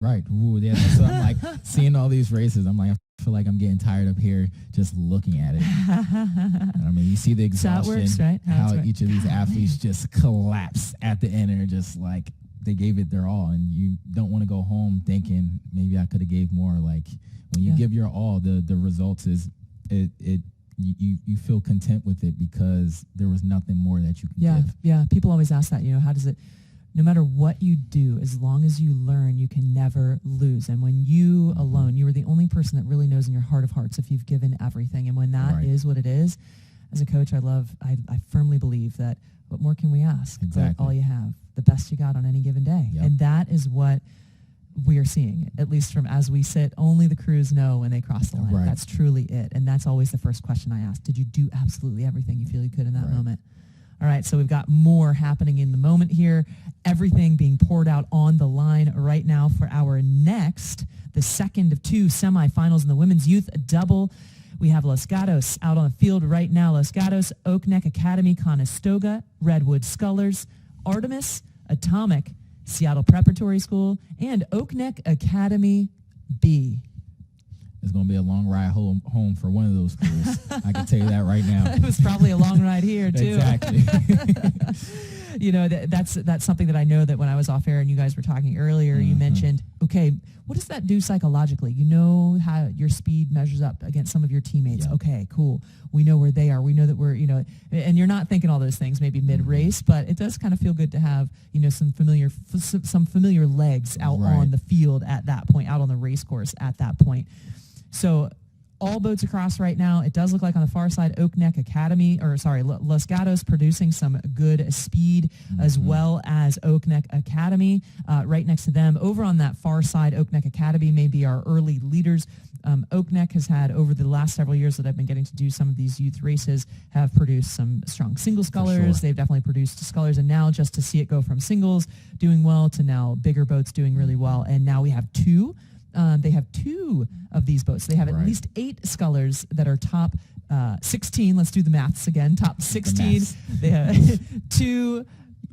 Right. Ooh, yeah. So I'm like seeing all these races. I'm like, I feel like I'm getting tired up here just looking at it. I mean, you see the exhaustion, works, right? how each of these athletes just collapse at the end and are just like they gave it their all, and you don't want to go home thinking maybe I could have gave more. Like when you give your all, the results is you feel content with it because there was nothing more that you can give. Yeah. People always ask that, how does it, no matter what you do, as long as you learn, you can never lose. And when you alone, you are the only person that really knows in your heart of hearts if you've given everything. And when that is what it is, as a coach, I firmly believe that what more can we ask? Exactly. But all you have, the best you got on any given day. Yep. And that is what we are seeing, at least from as we sit. Only the crews know when they cross the line. Right. That's truly it. And that's always the first question I ask. Did you do absolutely everything you feel you could in that moment? All right, so we've got more happening in the moment here. Everything being poured out on the line right now for our next, the second of two semifinals in the women's youth double. We have Los Gatos out on the field right now. Los Gatos, Oak Neck Academy, Conestoga, Redwood Scullers, Artemis, Atomic, Seattle Preparatory School, and Oak Neck Academy B. It's going to be a long ride home for one of those crews. I can tell you that right now. It was probably a long ride here, too. Exactly. That's something that I know that when I was off air and you guys were talking earlier, you mentioned, okay, what does that do psychologically? You know how your speed measures up against some of your teammates. Yep. Okay, cool. We know where they are. We know that we're, and you're not thinking all those things maybe mid-race, but it does kind of feel good to have, some familiar legs out on the field at that point, out on the race course at that point. So all boats across right now. It does look like on the far side, Oak Neck Academy, Los Gatos producing some good speed, as well as Oak Neck Academy right next to them. Over on that far side, Oak Neck Academy may be our early leaders. Oak Neck has had, over the last several years that I've been getting to do some of these youth races, have produced some strong single scullers. Sure. They've definitely produced scullers, and now just to see it go from singles doing well to now bigger boats doing really well. And now we have two. They have two of these boats. They have at least 8 scullers that are top 16. Let's do the maths again. Top 16. They have 2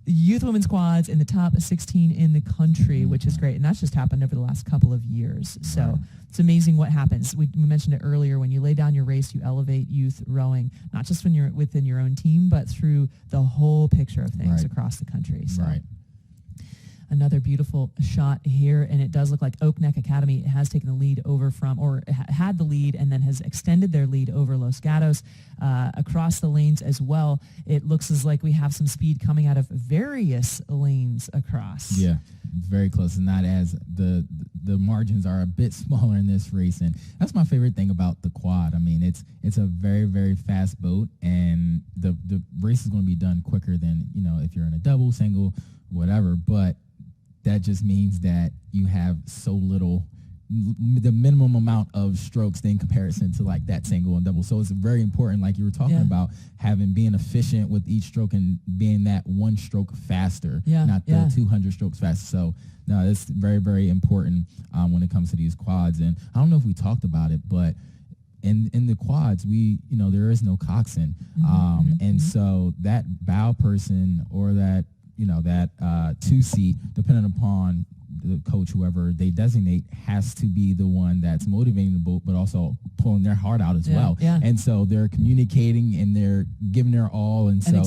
youth women's quads in the top 16 in the country, which is great. And that's just happened over the last couple of years. So it's amazing what happens. We mentioned it earlier. When you lay down your race, you elevate youth rowing, not just when you're within your own team, but through the whole picture of things across the country. So. Another beautiful shot here, and it does look like Oak Neck Academy has taken the lead over from, or had the lead, and then has extended their lead over Los Gatos across the lanes as well. It looks as like we have some speed coming out of various lanes across. Yeah, very close, and not as the margins are a bit smaller in this race, and that's my favorite thing about the quad. I mean, it's a very, very fast boat, and the race is going to be done quicker than if you're in a double, single, whatever, but that just means that you have so little, the minimum amount of strokes in comparison to like that single and double. So it's very important, like you were talking about, being efficient with each stroke and being that one stroke faster, not the 200 strokes faster. So no, it's very, very important when it comes to these quads. And I don't know if we talked about it, but in the quads, there is no coxswain. And so that bow person or that two-seat, depending upon the coach, whoever they designate, has to be the one that's motivating the boat, but also pulling their heart out as well. Yeah. And so they're communicating and they're giving their all. And so an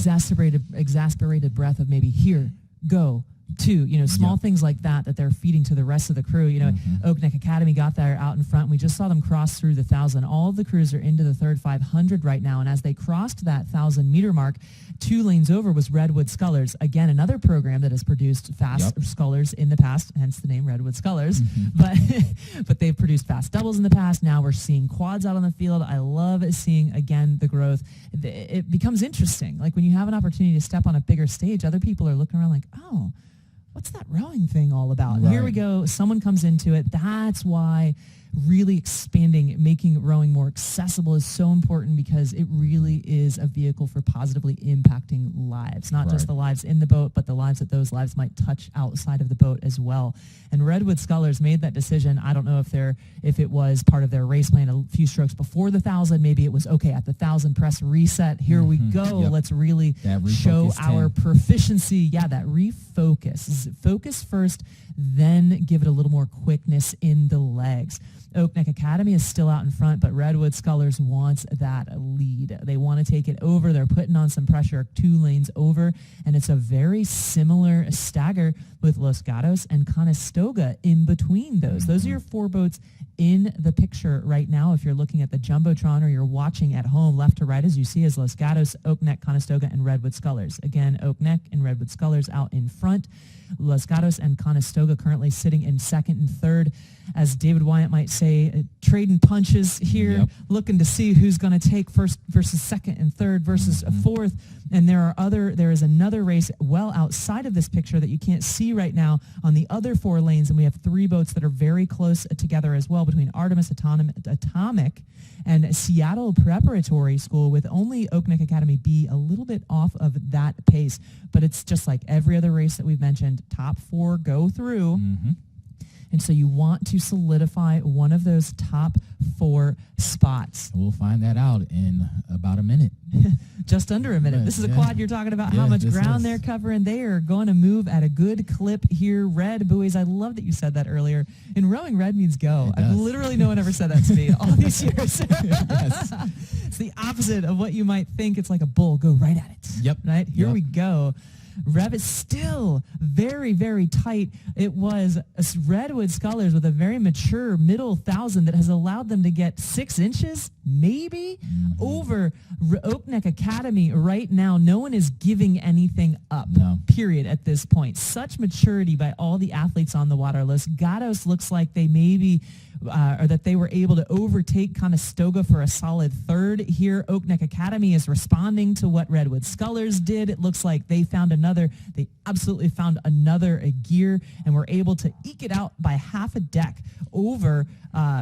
exasperated breath of maybe here, go, two, small things like that they're feeding to the rest of the crew. Oak Neck Academy got there out in front. We just saw them cross through the 1,000. All of the crews are into the third 500 right now. And as they crossed that 1,000-meter mark, 2 lanes over was Redwood Scullers. Again, another program that has produced fast scullers in the past, hence the name Redwood Scullers. But they've produced fast doubles in the past. Now we're seeing quads out on the field. I love seeing, again, the growth. It becomes interesting. Like when you have an opportunity to step on a bigger stage, other people are looking around like, oh, what's that rowing thing all about? And here we go. Someone comes into it. That's why really expanding, making rowing more accessible is so important because it really is a vehicle for positively impacting lives, not just the lives in the boat, but the lives that those lives might touch outside of the boat as well. And Redwood Scullers made that decision. I don't know if it was part of their race plan a few strokes before the 1,000. Maybe it was, okay, at the 1,000, press reset. Here we go. Yep. Let's really show our proficiency. Yeah, that refocus. Focus first, then give it a little more quickness in the legs. Oak Neck Academy is still out in front, but Redwood Scullers wants that lead. They want to take it over. They're putting on some pressure 2 lanes over, and it's a very similar stagger with Los Gatos and Conestoga in between those. Those are your 4 boats in the picture right now. If you're looking at the Jumbotron or you're watching at home, left to right, as you see, is Los Gatos, Oak Neck, Conestoga, and Redwood Scullers. Again, Oak Neck and Redwood Scullers out in front. Los Gatos and Conestoga currently sitting in second and third. As David Wyatt might say, trading punches here, looking to see who's going to take first versus second and third versus a fourth. And there is another race well outside of this picture that you can't see right now on the other 4 lanes, and we have 3 boats that are very close together as well between Artemis Atomic and Seattle Preparatory School, with only Oak Neck Academy B a little bit off of that pace. But it's just like every other race that we've mentioned, top 4 go through. And so you want to solidify one of those top 4 spots. We'll find that out in about a minute. Just under a minute. This is a quad you're talking about, how much ground they're covering. They are going to move at a good clip here. Red buoys. I love that you said that earlier. In rowing, red means go. I've literally no one ever said that to me all these years. It's the opposite of what you might think. It's like a bull. Go right at it. Yep. Right? Here we go. Rev is still very, very tight. It was Redwood Scullers with a very mature middle 1,000 that has allowed them to get 6 inches, maybe, over Oak Neck Academy right now. No one is giving anything up, period, at this point. Such maturity by all the athletes on the water. Los Gatos looks like they maybe... or that they were able to overtake Conestoga for a solid 3rd here. Oak Neck Academy is responding to what Redwood Scullers did. It looks like they absolutely found another gear and were able to eke it out by half a deck over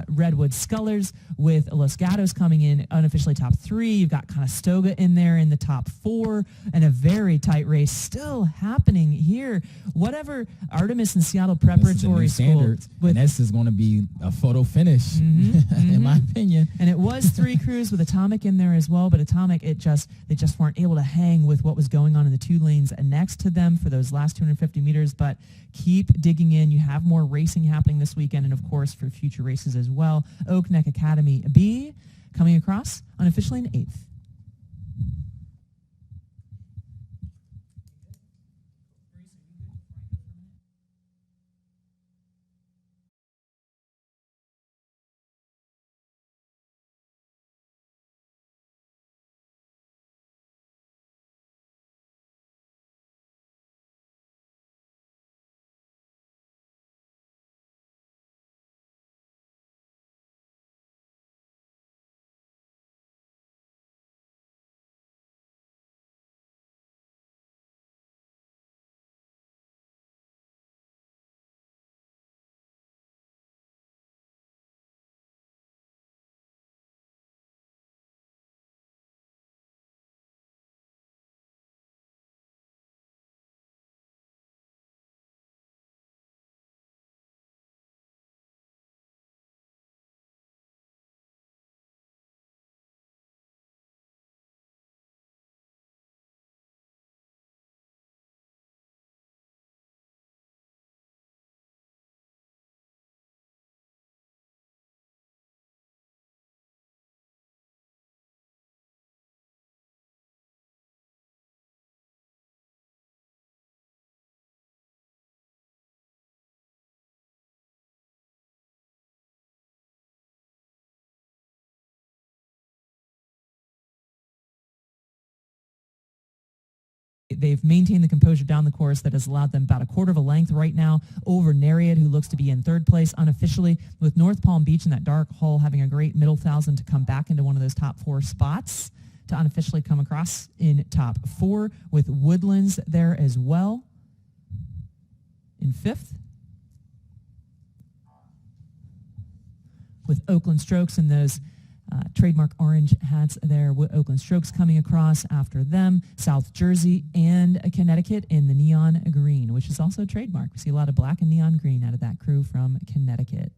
Redwood Scullers, with Los Gatos coming in unofficially top 3. You've got Conestoga in there in the top 4, and a very tight race still happening here. Whatever Artemis and Seattle Preparatory School. And this is going to be a photo finish, in my opinion. And it was 3 crews with Atomic in there as well, but Atomic, they just weren't able to hang with what was going on in the 2 lanes next to them for those last 250 meters. But keep digging in. You have more racing happening this weekend, and of course for future races as well. Oak Neck Academy B coming across unofficially in 8th. They've maintained the composure down the course that has allowed them about a quarter of a length right now over Nereid, who looks to be in 3rd place unofficially, with North Palm Beach in that dark hole having a great middle 1,000 to come back into one of those top 4 spots to unofficially come across in top 4, with Woodlands there as well in 5th. with Oakland Strokes and those trademark orange hats there. With Oakland Strokes coming across after them, South Jersey and Connecticut in the neon green, which is also a trademark. We see a lot of black and neon green out of that crew from Connecticut.